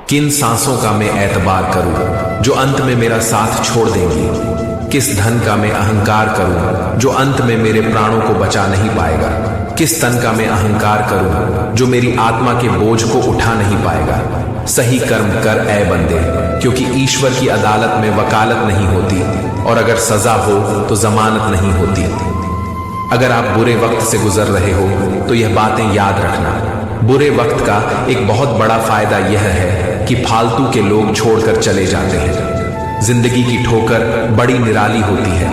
किन सांसों का मैं एतबार करूं जो अंत में मेरा साथ छोड़ देंगी? किस धन का मैं अहंकार करूं जो अंत में मेरे प्राणों को बचा नहीं पाएगा? किस तन का मैं अहंकार करूं जो मेरी आत्मा के बोझ को उठा नहीं पाएगा? सही कर्म कर ए बंदे, क्योंकि ईश्वर की अदालत में वकालत नहीं होती, और अगर सजा हो तो जमानत नहीं होती। अगर आप बुरे वक्त से गुजर रहे हो तो यह बातें याद रखना। बुरे वक्त का एक बहुत बड़ा फायदा यह है कि फालतू के लोग छोड़कर चले जाते हैं। जिंदगी की ठोकर बड़ी निराली होती है,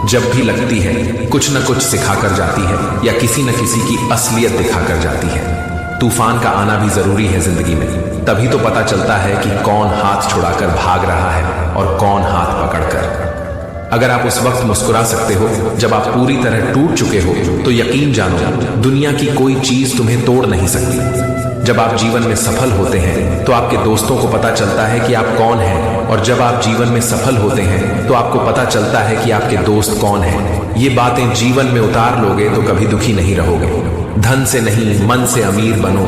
जब भी लगती है कुछ न कुछ सिखाकर जाती है या किसी न किसी की असलियत दिखाकर जाती है। तूफान का आना भी जरूरी है जिंदगी में, तभी तो पता चलता है कि कौन हाथ छुड़ाकर भाग रहा है और कौन हाथ पकड़कर। अगर आप उस वक्त मुस्कुरा सकते हो जब आप पूरी तरह टूट चुके हो, तो यकीन जानो दुनिया की कोई चीज तुम्हें तोड़ नहीं सकती। जब आप जीवन में सफल होते हैं तो आपके दोस्तों को पता चलता है कि आप कौन हैं, और जब आप जीवन में सफल होते हैं तो आपको पता चलता है कि आपके दोस्त कौन हैं। ये बातें जीवन में उतार लोगे तो कभी दुखी नहीं रहोगे। धन से नहीं, मन से अमीर बनो,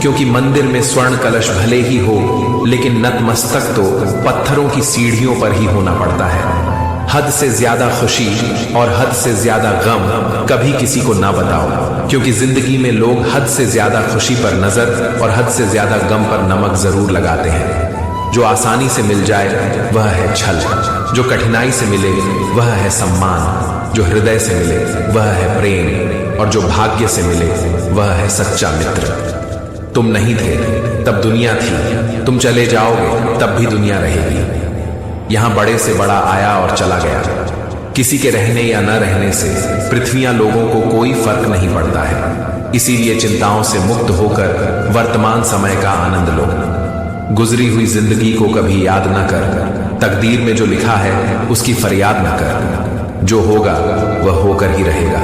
क्योंकि मंदिर में स्वर्ण कलश भले ही हो, लेकिन नतमस्तक तो पत्थरों की सीढ़ियों पर ही होना पड़ता है। हद से ज्यादा खुशी और हद से ज्यादा गम कभी किसी को ना बताओ, क्योंकि जिंदगी में लोग हद से ज्यादा खुशी पर नजर और हद से ज्यादा गम पर नमक जरूर लगाते हैं। जो आसानी से मिल जाए वह है छल, जो कठिनाई से मिले वह है सम्मान, जो हृदय से मिले वह है प्रेम, और जो भाग्य से मिले वह है सच्चा मित्र। तुम नहीं थे तब दुनिया थी, तुम चले जाओगे तब भी दुनिया रहेगी। यहां बड़े से बड़ा आया और चला गया, किसी के रहने या न रहने से पृथ्वियां लोगों को कोई फर्क नहीं पड़ता है। इसीलिए चिंताओं से मुक्त होकर वर्तमान समय का आनंद लो। गुजरी हुई जिंदगी को कभी याद न कर, तकदीर में जो लिखा है उसकी फरियाद न कर। जो होगा वह होकर ही रहेगा।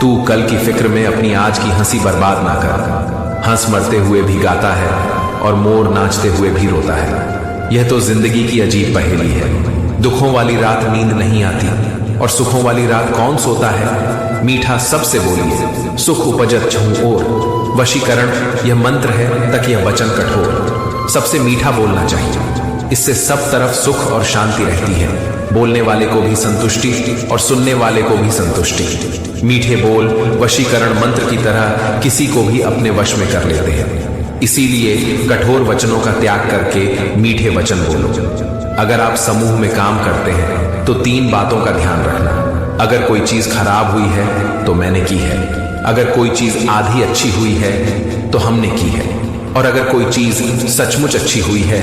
तू कल की फिक्र में अपनी आज की हंसी बर्बाद ना कर। हंस मरते हुए भी गाता है और मोर नाचते हुए भी रोता है। यह तो जिंदगी की अजीब पहेली है। दुखों वाली रात नींद नहीं आती, और सुखों वाली रात कौन सोता है? मीठा सबसे बोलिए, सुख उपजत छहु ओर। वशीकरण यह मंत्र है, तक यह वचन कठोर। सबसे मीठा बोलना चाहिए, इससे सब तरफ सुख और शांति रहती है। बोलने वाले को भी संतुष्टि और सुनने वाले को भी संतुष्टि। मीठे बोल वशीकरण मंत्र की तरह किसी को भी अपने वश में कर लेते हैं। इसीलिए कठोर वचनों का त्याग करके मीठे वचन बोलो। अगर आप समूह में काम करते हैं तो 3 बातों का ध्यान रखना। अगर कोई चीज खराब हुई है तो मैंने की है, अगर कोई चीज आधी अच्छी हुई है तो हमने की है, और अगर कोई चीज सचमुच अच्छी हुई है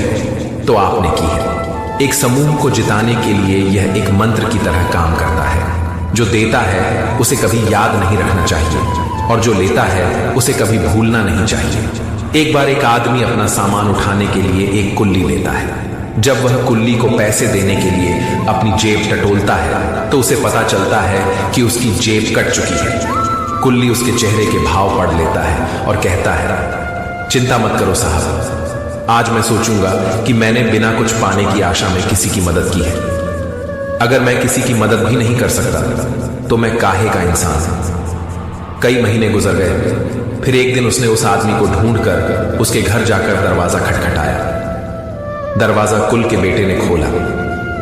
तो आपने की है। एक समूह को जिताने के लिए यह एक मंत्र की तरह काम करता है। जो देता है उसे कभी याद नहीं रखना चाहिए, और जो लेता है उसे कभी भूलना नहीं चाहिए। एक बार एक आदमी अपना सामान उठाने के लिए एक कुल्ली लेता है। जब वह कुल्ली को पैसे देने के लिए अपनी जेब टटोलता है तो उसे पता चलता है कि उसकी जेब कट चुकी है। कुल्ली उसके चेहरे के भाव पढ़ लेता है और कहता है, चिंता मत करो साहब, आज मैं सोचूंगा कि मैंने बिना कुछ पाने की आशा में किसी की मदद की है। अगर मैं किसी की मदद भी नहीं कर सकता तो मैं काहे का इंसान। कई महीने गुजर गए, फिर एक दिन उसने उस आदमी को ढूंढकर उसके घर जाकर दरवाजा खटखटाया। दरवाजा कुल के बेटे ने खोला।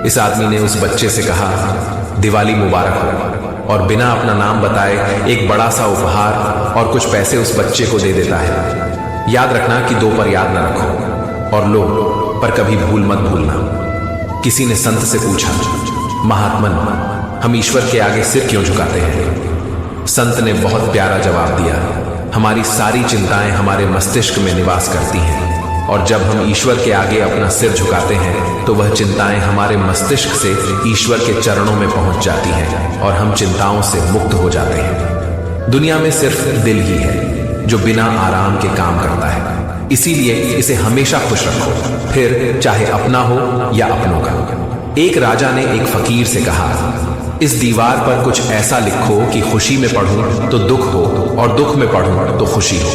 इस आदमी ने उस बच्चे से कहा, दिवाली मुबारक हो, और बिना अपना नाम बताए एक बड़ा सा उपहार और कुछ पैसे उस बच्चे को दे देता है। याद रखना कि 2 पर याद न रखो, और लो पर कभी भूल मत भूलना। किसी ने संत से पूछा, महात्मन, हम ईश्वर के आगे सिर क्यों झुकाते हैं? संत ने बहुत प्यारा जवाब दिया, हमारी सारी चिंताएं हमारे मस्तिष्क में निवास करती हैं, और जब हम ईश्वर के आगे अपना सिर झुकाते हैं तो वह चिंताएं हमारे मस्तिष्क से ईश्वर के चरणों में पहुंच जाती हैं और हम चिंताओं से मुक्त हो जाते हैं। दुनिया में सिर्फ दिल ही है जो बिना आराम के काम करता है, इसीलिए इसे हमेशा खुश रखो, फिर चाहे अपना हो या अपनों का। एक राजा ने एक फकीर से कहा, इस दीवार पर कुछ ऐसा लिखो कि खुशी में पढ़ूं तो दुख हो और दुख में पढ़ूं तो खुशी हो।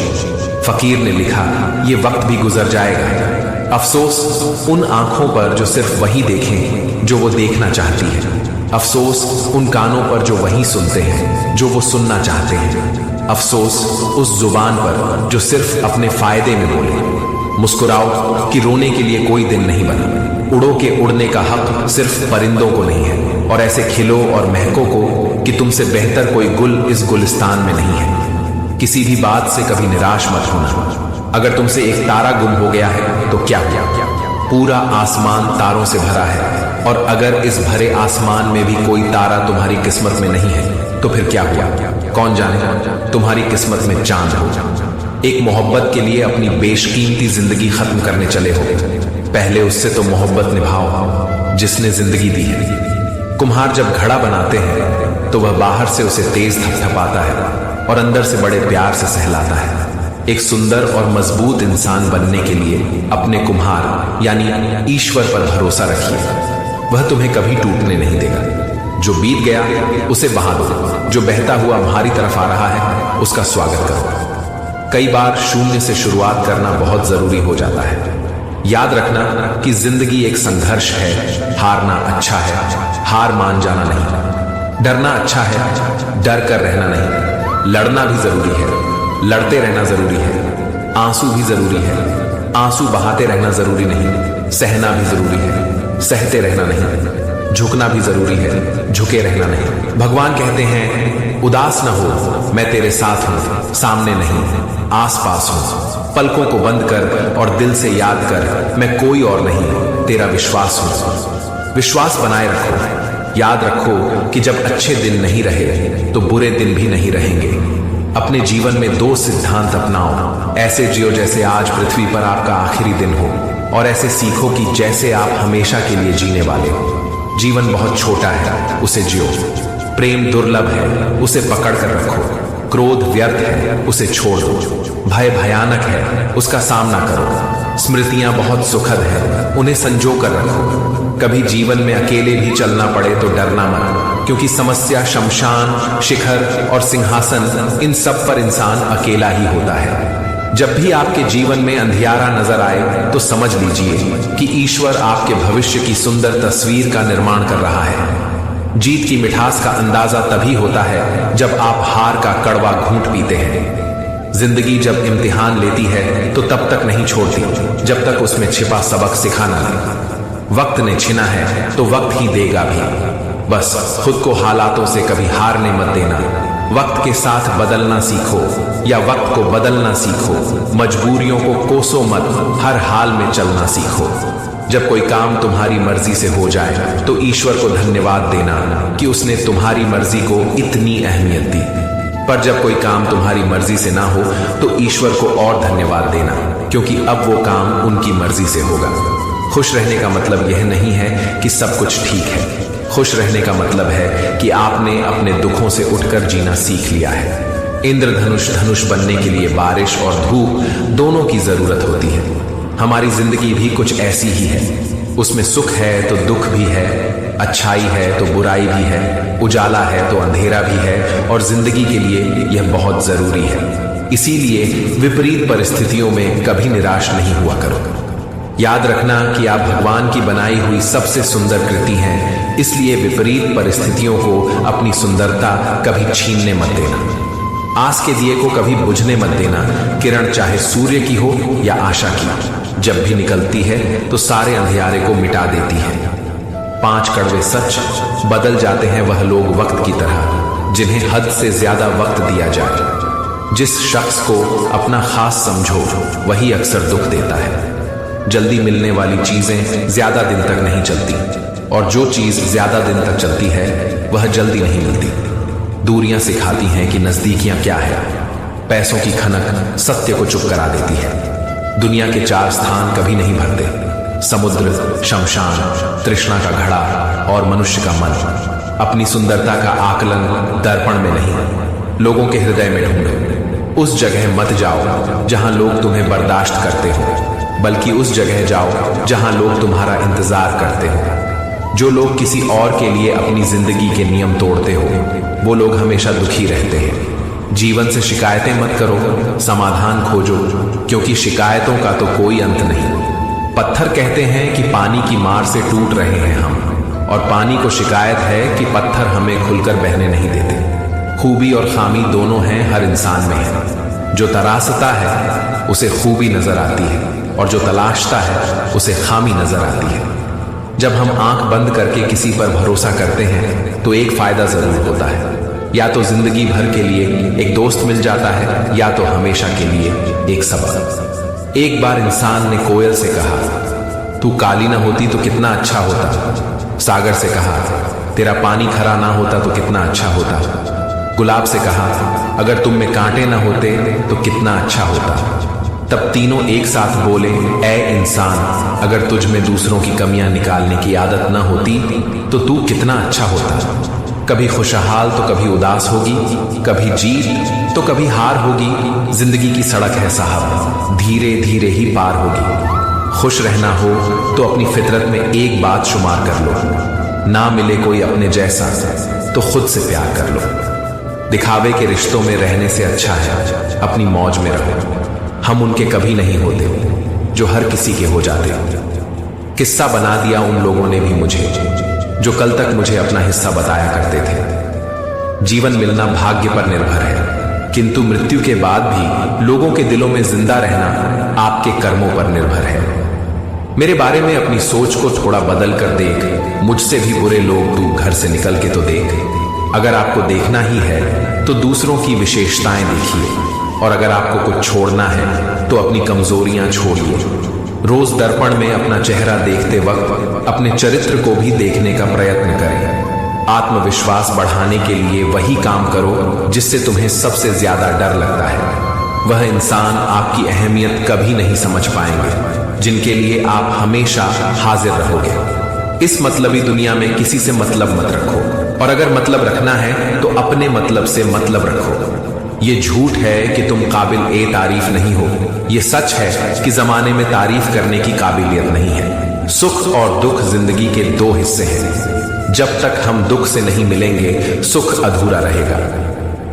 फकीर ने लिखा, ये वक्त भी गुजर जाएगा। अफसोस उन आंखों पर जो सिर्फ वही देखें जो वो देखना चाहती है। अफसोस उन कानों पर जो वही सुनते हैं जो वो सुनना चाहते हैं। अफसोस उस जुबान पर जो सिर्फ अपने फायदे में बोले। मुस्कुराओ कि रोने के लिए कोई दिन नहीं बना। उड़ो के उड़ने का हक सिर्फ परिंदों को नहीं है, और ऐसे खिलो और महको को कि तुमसे बेहतर कोई गुल इस गुलिस्तान में नहीं है। किसी भी बात से कभी निराश मत होना। अगर तुमसे एक तारा गुम हो गया है तो क्या हुआ? पूरा आसमान तारों से भरा है, और अगर इस भरे आसमान में भी कोई तारा तुम्हारी किस्मत में नहीं है तो फिर क्या हुआ? कौन जाने, तुम्हारी किस्मत में चांद हो। एक मोहब्बत के लिए अपनी बेशकीमती जिंदगी खत्म करने चले हो, पहले उससे तो मोहब्बत निभाओ जिसने जिंदगी दी है। कुम्हार जब घड़ा बनाते हैं तो वह बाहर से उसे तेज थपथपाता है और अंदर से बड़े प्यार से सहलाता है। एक सुंदर और मजबूत इंसान बनने के लिए अपने कुम्हार यानी ईश्वर पर भरोसा रखिए। वह तुम्हें कभी टूटने नहीं देगा। जो बीत गया उसे बहा दो, जो बहता हुआ हमारी तरफ आ रहा है उसका स्वागत करो। कई बार शून्य से शुरुआत करना बहुत जरूरी हो जाता है। याद रखना कि जिंदगी एक संघर्ष है। हारना अच्छा है, हार मान जाना नहीं। डरना अच्छा है, डर कर रहना नहीं। लड़ना भी जरूरी है, लड़ते रहना जरूरी है। आंसू भी जरूरी है, आंसू बहाते रहना जरूरी नहीं। सहना भी जरूरी है, सहते रहना नहीं। झुकना भी जरूरी है, झुके रहना नहीं। भगवान कहते हैं उदास न हो, मैं तेरे साथ हूं, सामने नहीं आसपास हूं। पलकों को बंद कर और दिल से याद कर, मैं कोई और नहीं, तेरा विश्वास हूं। विश्वास बनाए रखो। याद रखो कि जब अच्छे दिन नहीं रहे तो बुरे दिन भी नहीं रहेंगे। अपने जीवन में दो सिद्धांत अपनाओ। ऐसे जियो जैसे आज पृथ्वी पर आपका आखिरी दिन हो, और ऐसे सीखो कि जैसे आप हमेशा के लिए जीने वाले हो। जीवन बहुत छोटा है, उसे जियो। प्रेम दुर्लभ है, उसे पकड़ कर रखो। क्रोध व्यर्थ है, उसे छोड़ दो। भय भयानक है, उसका सामना करो। स्मृतियां बहुत सुखद है, उन्हें संजो कर रखो। कभी जीवन में अकेले भी चलना पड़े तो डरना मत, क्योंकि समस्या, शमशान, शिखर और सिंहासन, इन सब पर इंसान अकेला ही होता है। जब भी आपके जीवन में अंधियारा नजर आए तो समझ लीजिए कि ईश्वर आपके भविष्य की सुंदर तस्वीर का निर्माण कर रहा है। जीत की मिठास का अंदाजा तभी होता है जब आप हार का कड़वा घूंट पीते हैं। जिंदगी जब इम्तिहान लेती है तो तब तक नहीं छोड़ती जब तक उसमें छिपा सबक सिखा न ले। वक्त ने छीना है तो वक्त ही देगा भी। बस खुद को हालातों से कभी हारने मत देना। वक्त के साथ बदलना सीखो या वक्त को बदलना सीखो। मजबूरियों को कोसो मत, हर हाल में चलना सीखो। जब कोई काम तुम्हारी मर्जी से हो जाए तो ईश्वर को धन्यवाद देना कि उसने तुम्हारी मर्जी को इतनी अहमियत दी। पर जब कोई काम तुम्हारी मर्जी से ना हो तो ईश्वर को और धन्यवाद देना, क्योंकि अब वो काम उनकी मर्जी से होगा। खुश रहने का मतलब यह नहीं है कि सब कुछ ठीक है। खुश रहने का मतलब है कि आपने अपने दुखों से उठकर जीना सीख लिया है। इंद्रधनुष धनुष बनने के लिए बारिश और धूप दोनों की जरूरत होती है। हमारी जिंदगी भी कुछ ऐसी ही है। उसमें सुख है तो दुख भी है, अच्छाई है तो बुराई भी है, उजाला है तो अंधेरा भी है, और जिंदगी के लिए यह बहुत जरूरी है। इसीलिए विपरीत परिस्थितियों में कभी निराश नहीं हुआ करो। याद रखना कि आप भगवान की बनाई हुई सबसे सुंदर कृति हैं, इसलिए विपरीत परिस्थितियों को अपनी सुंदरता कभी छीनने मत देना। आस के दिए को कभी बुझने मत देना। किरण चाहे सूर्य की हो या आशा की, जब भी निकलती है तो सारे अंधियारे को मिटा देती है। 5 कड़वे सच, बदल जाते हैं वह लोग वक्त की तरह जिन्हें हद से ज्यादा वक्त दिया जाए। जिस शख्स को अपना खास समझो वही अक्सर दुख देता है। जल्दी मिलने वाली चीजें ज्यादा दिन तक नहीं चलती, और जो चीज ज्यादा दिन तक चलती है वह जल्दी नहीं मिलती। दूरियां सिखाती हैं कि नजदीकियां क्या है। पैसों की खनक सत्य को चुप करा देती है। दुनिया के 4 स्थान कभी नहीं भरते: समुद्र, शमशान, तृष्णा का घड़ा और मनुष्य का मन। अपनी सुंदरता का आकलन दर्पण में नहीं, लोगों के हृदय में ढूंढो। उस जगह मत जाओ जहां लोग तुम्हें बर्दाश्त करते हो, बल्कि उस जगह जाओ जहां लोग तुम्हारा इंतजार करते हो। जो लोग किसी और के लिए अपनी जिंदगी के नियम तोड़ते हो वो लोग हमेशा दुखी रहते हैं। जीवन से शिकायतें मत करो, समाधान खोजो, क्योंकि शिकायतों का तो कोई अंत नहीं। पत्थर कहते हैं कि पानी की मार से टूट रहे हैं हम, और पानी को शिकायत है कि पत्थर हमें खुलकर बहने नहीं देते। खूबी और खामी दोनों हैं, हर इंसान में है। जो तरासता है उसे खूबी नजर आती है, और जो तलाशता है उसे खामी नजर आती है। जब हम आंख बंद करके किसी पर भरोसा करते हैं तो एक फायदा जरूर होता है, या तो जिंदगी भर के लिए एक दोस्त मिल जाता है, या तो हमेशा के लिए एक सबक। एक बार इंसान ने कोयल से कहा, तू काली ना होती तो कितना अच्छा होता। सागर से कहा, तेरा पानी खरा ना होता तो कितना अच्छा होता। गुलाब से कहा, अगर तुम में कांटे ना होते तो कितना अच्छा होता। तब तीनों एक साथ बोले, ऐ इंसान, अगर तुझ में दूसरों की कमियां निकालने की आदत ना होती तो तू कितना अच्छा होता। कभी खुशहाल तो कभी उदास होगी, कभी जीत तो कभी हार होगी। जिंदगी की सड़क है साहब, धीरे धीरे ही पार होगी। खुश रहना हो तो अपनी फितरत में एक बात शुमार कर लो, ना मिले कोई अपने जैसा तो खुद से प्यार कर लो। दिखावे के रिश्तों में रहने से अच्छा है अपनी मौज में रहो। हम उनके कभी नहीं होते जो हर किसी के हो जाते। किस्सा बना दिया उन लोगों ने भी मुझे जो कल तक मुझे अपना हिस्सा बताया करते थे। जीवन मिलना भाग्य पर निर्भर है, किंतु मृत्यु के बाद भी लोगों के दिलों में जिंदा रहना आपके कर्मों पर निर्भर है। मेरे बारे में अपनी सोच को थोड़ा बदल कर देख, मुझसे भी बुरे लोग तू घर से निकल के तो देख। अगर आपको देखना ही है तो दूसरों की विशेषताएं देखिए, और अगर आपको कुछ छोड़ना है तो अपनी कमजोरियां छोड़िए। रोज दर्पण में अपना चेहरा देखते वक्त अपने चरित्र को भी देखने का प्रयत्न करें। आत्मविश्वास बढ़ाने के लिए वही काम करो जिससे तुम्हें सबसे ज्यादा डर लगता है। वह इंसान आपकी अहमियत कभी नहीं समझ पाएंगे जिनके लिए आप हमेशा हाजिर रहोगे। इस मतलबी दुनिया में किसी से मतलब मत रखो, और अगर मतलब रखना है तो अपने मतलब से मतलब रखो। ये झूठ है कि तुम काबिल ए तारीफ नहीं हो, ये सच है कि जमाने में तारीफ करने की काबिलियत नहीं है। सुख और दुख जिंदगी के दो हिस्से हैं। जब तक हम दुख से नहीं मिलेंगे सुख अधूरा रहेगा।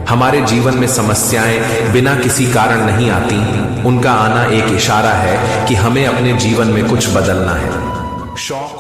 हमारे जीवन में समस्याएं बिना किसी कारण नहीं आती, उनका आना एक इशारा है कि हमें अपने जीवन में कुछ बदलना है। शौक